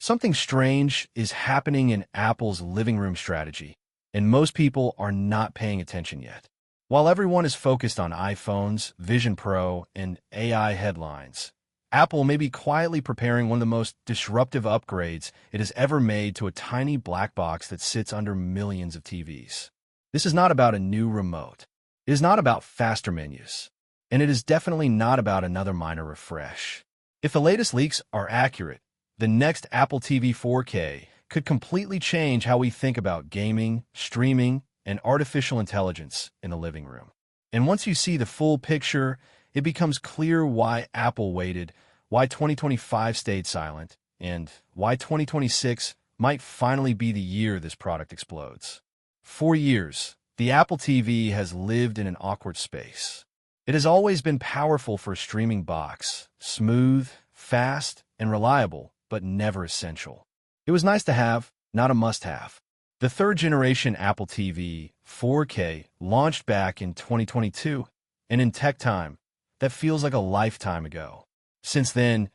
Something strange is happening in Apple's living room strategy, and most people are not paying attention yet. While everyone is focused on iPhones, Vision Pro, and AI headlines, Apple may be quietly preparing one of the most disruptive upgrades it has ever made to a tiny black box that sits under millions of TVs. This is not about a new remote. It is not about faster menus. And it is definitely not about another minor refresh. If the latest leaks are accurate, the next Apple TV 4K could completely change how we think about gaming, streaming, and artificial intelligence in the living room. And once you see the full picture, it becomes clear why Apple waited, why 2025 stayed silent, and why 2026 might finally be the year this product explodes. For years, the Apple TV has lived in an awkward space. It has always been powerful for a streaming box, smooth, fast, and reliable, but never essential. It was nice to have, not a must-have. The third-generation Apple TV 4K launched back in 2022, and in tech time, that feels like a lifetime ago. Since then,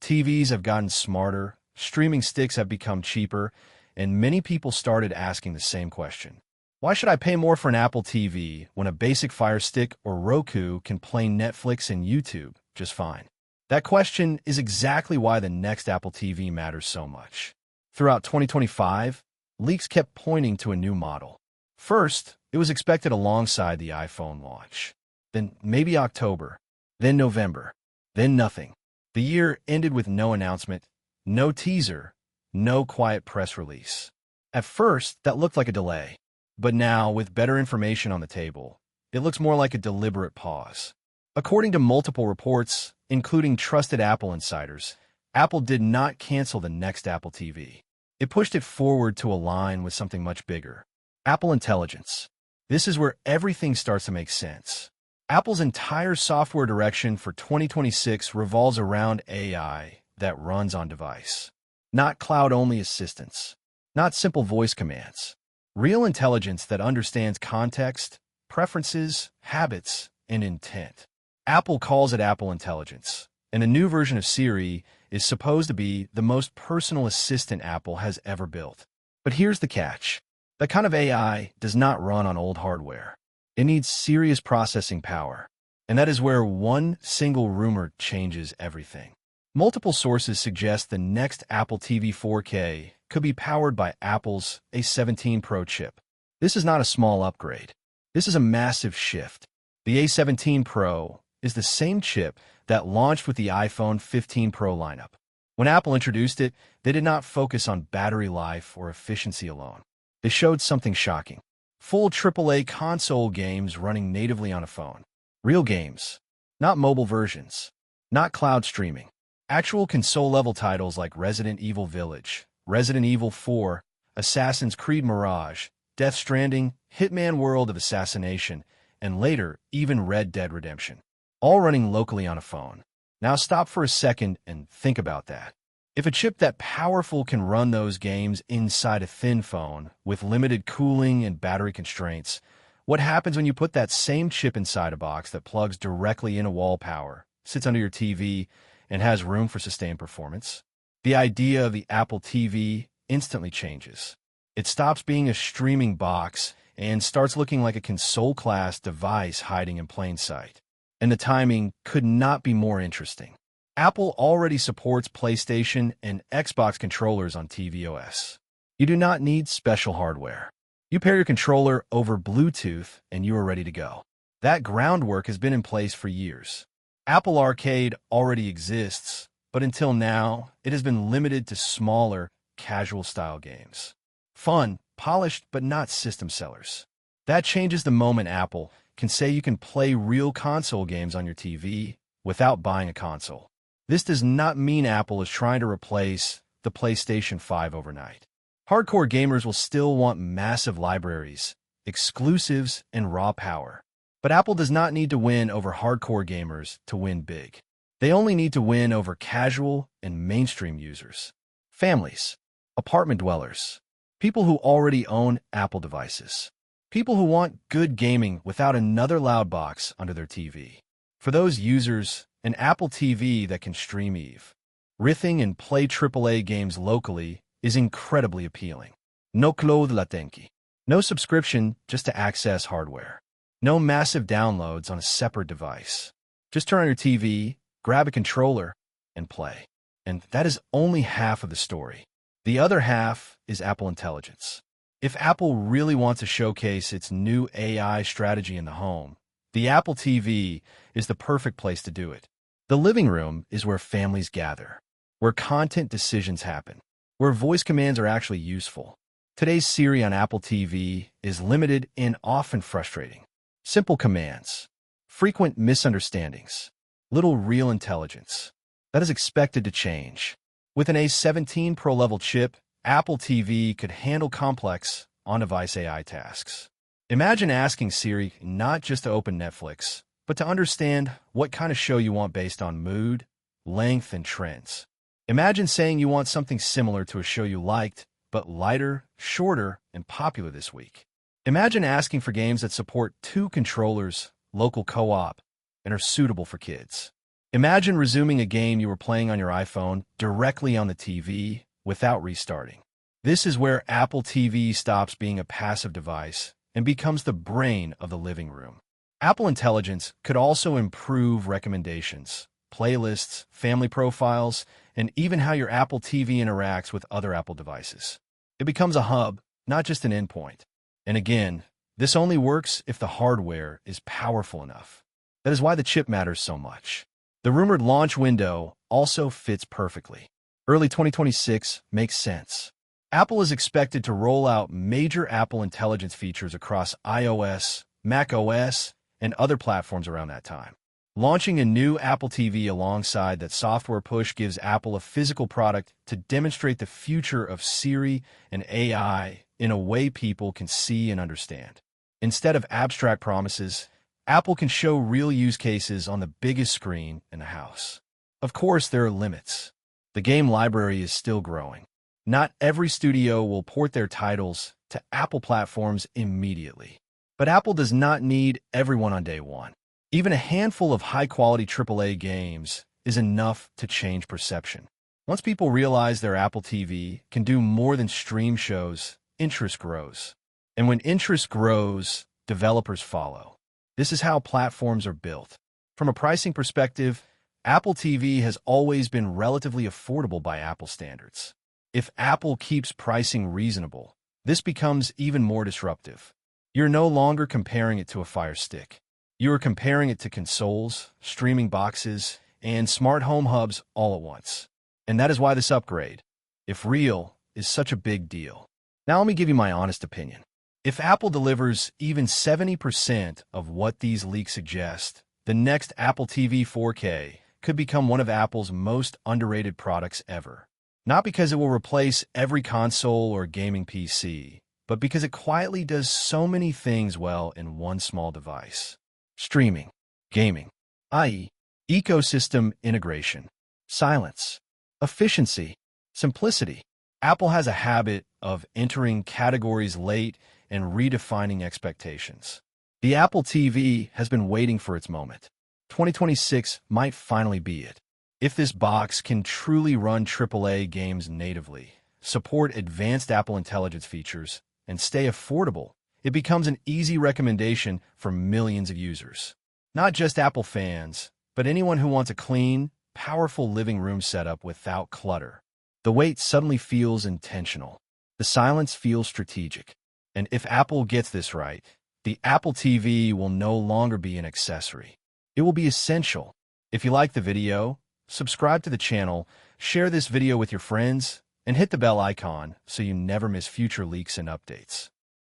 TVs have gotten smarter, streaming sticks have become cheaper, and many people started asking the same question. Why should I pay more for an Apple TV when a basic Fire Stick or Roku can play Netflix and YouTube just fine? That question is exactly why the next Apple TV matters so much. Throughout 2025, leaks kept pointing to a new model. First, it was expected alongside the iPhone launch. Then maybe October. Then November. Then nothing. The year ended with no announcement, no teaser, no quiet press release. At first, that looked like a delay. But now, with better information on the table, it looks more like a deliberate pause. According to multiple reports, including trusted Apple insiders, Apple did not cancel the next Apple TV. It pushed it forward to align with something much bigger. Apple Intelligence. This is where everything starts to make sense. Apple's entire software direction for 2026 revolves around AI that runs on device. Not cloud-only assistants. Not simple voice commands. Real intelligence that understands context, preferences, habits, and intent. Apple calls it Apple Intelligence, and a new version of Siri is supposed to be the most personal assistant Apple has ever built. But here's the catch. That kind of AI does not run on old hardware. It needs serious processing power, and that is where one single rumor changes everything. Multiple sources suggest the next Apple TV 4K could be powered by Apple's A17 Pro chip. This is not a small upgrade. This is a massive shift. The A17 Pro is the same chip that launched with the iPhone 15 Pro lineup. When Apple introduced it, they did not focus on battery life or efficiency alone. They showed something shocking. Full AAA console games running natively on a phone. Real games. Not mobile versions. Not cloud streaming. Actual console-level titles like Resident Evil Village, Resident Evil 4, Assassin's Creed Mirage, Death Stranding, Hitman World of Assassination, and later, even Red Dead Redemption. All running locally on a phone. Now stop for a second and think about that. If a chip that powerful can run those games inside a thin phone with limited cooling and battery constraints, what happens when you put that same chip inside a box that plugs directly into wall power, sits under your TV, and has room for sustained performance? The idea of the Apple TV instantly changes. It stops being a streaming box and starts looking like a console-class device hiding in plain sight. And the timing could not be more interesting. Apple already supports PlayStation and Xbox controllers on tvOS. You do not need special hardware. You pair your controller over Bluetooth and you are ready to go. That groundwork has been in place for years. Apple Arcade already exists, but until now, it has been limited to smaller, casual-style games. Fun, polished, but not system sellers. That changes the moment Apple can say you can play real console games on your TV without buying a console. This does not mean Apple is trying to replace the PlayStation 5 overnight. Hardcore gamers will still want massive libraries, exclusives, and raw power. But Apple does not need to win over hardcore gamers to win big. They only need to win over casual and mainstream users. Families, apartment dwellers, people who already own Apple devices. People who want good gaming without another loud box under their TV. For those users, an Apple TV that can stream Eve. Riffing and play AAA games locally is incredibly appealing. No cloud latenki. No subscription just to access hardware. No massive downloads on a separate device. Just turn on your TV, grab a controller, and play. And that is only half of the story. The other half is Apple Intelligence. If Apple really wants to showcase its new AI strategy in the home, the Apple TV is the perfect place to do it. The living room is where families gather, where content decisions happen, where voice commands are actually useful. Today's Siri on Apple TV is limited and often frustrating. Simple commands, frequent misunderstandings, little real intelligence. That is expected to change. With an A17 Pro level chip, Apple TV could handle complex, on-device AI tasks. Imagine asking Siri not just to open Netflix, but to understand what kind of show you want based on mood, length, and trends. Imagine saying you want something similar to a show you liked, but lighter, shorter, and popular this week. Imagine asking for games that support 2 controllers, local co-op, and are suitable for kids. Imagine resuming a game you were playing on your iPhone directly on the TV without restarting. This is where Apple TV stops being a passive device and becomes the brain of the living room. Apple Intelligence could also improve recommendations, playlists, family profiles, and even how your Apple TV interacts with other Apple devices. It becomes a hub, not just an endpoint. And again, this only works if the hardware is powerful enough. That is why the chip matters so much. The rumored launch window also fits perfectly. Early 2026 makes sense. Apple is expected to roll out major Apple Intelligence features across iOS, macOS, and other platforms around that time. Launching a new Apple TV alongside that software push gives Apple a physical product to demonstrate the future of Siri and AI in a way people can see and understand. Instead of abstract promises, Apple can show real use cases on the biggest screen in the house. Of course, there are limits. The game library is still growing. Not every studio will port their titles to Apple platforms immediately. But Apple does not need everyone on day one. Even a handful of high-quality AAA games is enough to change perception. Once people realize their Apple TV can do more than stream shows, interest grows. And when interest grows, developers follow. This is how platforms are built. From a pricing perspective, Apple TV has always been relatively affordable by Apple standards. If Apple keeps pricing reasonable, this becomes even more disruptive. You're no longer comparing it to a Fire Stick. You are comparing it to consoles, streaming boxes, and smart home hubs all at once. And that is why this upgrade, if real, is such a big deal. Now let me give you my honest opinion. If Apple delivers even 70% of what these leaks suggest, the next Apple TV 4K could become one of Apple's most underrated products ever. Not because it will replace every console or gaming PC, but because it quietly does so many things well in one small device. Streaming, gaming, i.e., ecosystem integration, silence, efficiency, simplicity. Apple has a habit of entering categories late and redefining expectations. The Apple TV has been waiting for its moment. 2026 might finally be it. If this box can truly run AAA games natively, support advanced Apple Intelligence features, and stay affordable, it becomes an easy recommendation for millions of users. Not just Apple fans, but anyone who wants a clean, powerful living room setup without clutter. The wait suddenly feels intentional. The silence feels strategic. And if Apple gets this right, the Apple TV will no longer be an accessory. It will be essential. If you like the video, subscribe to the channel, share this video with your friends, and hit the bell icon so you never miss future leaks and updates.